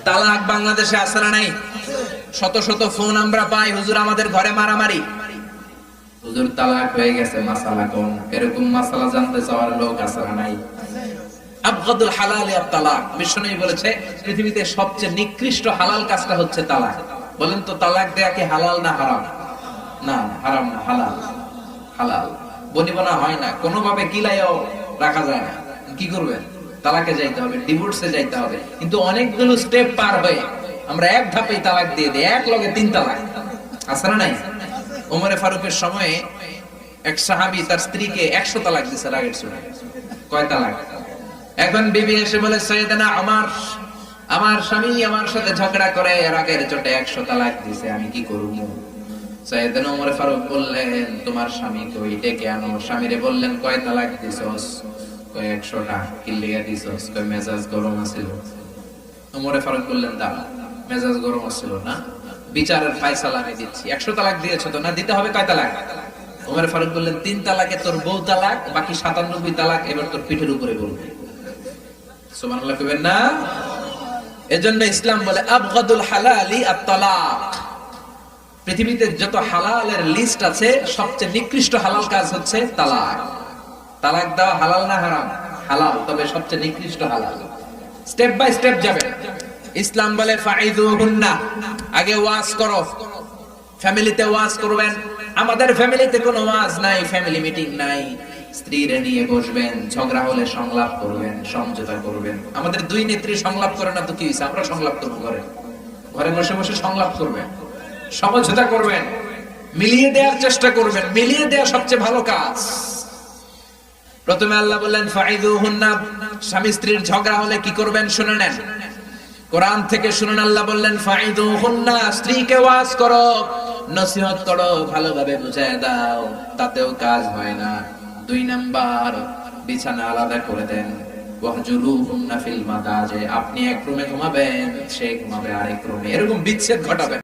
তালাক বাংলাদেশে আছে না নাই? শত শত ফোন আমরা পাই, হুজুর আমাদের ঘরে মারামারি, হুজুর তালাক হয়ে গেছে, মাসালা কোন? এরকম মাসালা জানতে চাওয়ার লোক আছে না নাই? আবগাদুল হালালি আত-তালাক। বিশ্বনবী বলেছে পৃথিবীতে সবচেয়ে নিকৃষ্ট হালাল কাজটা হচ্ছে তালাক। বলেন তো তালাক দেয়া কি হালাল না হারাম? না, হারাম না, হালাল। হালাল বনিবনা হয় না, কোনোভাবে কিলাইও রাখা যায় না। কি করবেন? তালাকে যাইতে হবে, ডিভোর্সে যাইতে হবে। কিন্তু অনেকগুলো স্টেপ পার হয়ে আমরা এক ধাপেই তালাক দিয়ে দিই, এক লগে 3 তালাক। আছে না নাই? ওমরে ফারুকের সময়ে এক সাহাবী তার স্ত্রীকে 100 তালাক দিয়েছে রাগের চোটে। কয় তালাক? এখন বিবি এসে বলে, সাইয়েদনা ওমর, আমার স্বামী আমার সাথে ঝগড়া করে রাগের চোটে 100 তালাক দিয়েছে, আমি কি করব? সাইয়েদনা ওমর ফারুক বললেন, তোমার স্বামী কই, ডেকে আনো। স্বামীরে বললেন, কয় তালাক দিছস? কয় 100টা। কি লিয়া দিছস? কয় মেজাজ গরম আছিল। ওমর ফারুক বললেন, দাঁড়া, মেজাজ গরম আছিল না, বিচারের ফয়সালা আমি দিচ্ছি। 100 তালাক দিয়েছো তো, না দিতে হবে কয় তালাক? ওমর ফারুক বললেন, 3 তালাকে তোর বউ তালাক, বাকি 97 তালাক এবার তোর পিঠের উপরে বলবে। সুবহানাল্লাহ কইবেন না? এজন্য ইসলাম বলে আবগাদুল হালালি আত-তালাক। পৃথিবীতে যত হালালের লিস্ট আছে, সবচেয়ে নিকৃষ্ট হালাল কাজ হচ্ছে তালাক। তালাক দেওয়া হালাল না হারাম? হালাল, তবে সবচেয়ে নিকৃষ্ট হালাল। স্টেপ বাই স্টেপ যাবে। ইসলাম বলে ফাইযুহুন্না, আগে ওয়াজ করো, ফ্যামিলিতে ওয়াজ করবেন। আমাদের ফ্যামিলিতে কোনো ওয়াজ নাই, ফ্যামিলি মিটিং নাই। স্ত্রীরে নিয়ে বসবেন, ঝগড়া হলে সংলাপ করবেন, সমঝোতা করবেন। আমাদের 2 নেত্রী সংলাপ করে না তো কি হইছে? আমরা সংলাপ করব ঘরে। ঘরে বসে বসে সংলাপ করবেন, সমঝোতা করবেন, মিলিয়ে দেওয়ার চেষ্টা করবেন। মিলিয়ে দেওয়া সবচেয়ে ভালো কাজ। প্রথমে আল্লাহ বললেন ফাইযুহুন্না, স্বামী স্ত্রীর ঝগড়া হলে কি করবেন শুনে নেন। কোরআন থেকে শুনুন, আল্লাহ বললেন ফাইযুহুন্না, স্ত্রীকে ওয়াজ করো, নসিহত করো, ভালোভাবে বুঝায় দাও, তাতেও কাজ হয় না। 2 নাম্বার, বিছানা আলাদা করে দেন। ওয়াহজুরুহুন্না ফিল মাদাজি, আপনি এক রুমে ঘুমাবেন, সে ঘুমাবে আরেক রুমে, এরকম বিচ্ছেদ ঘটাবেন।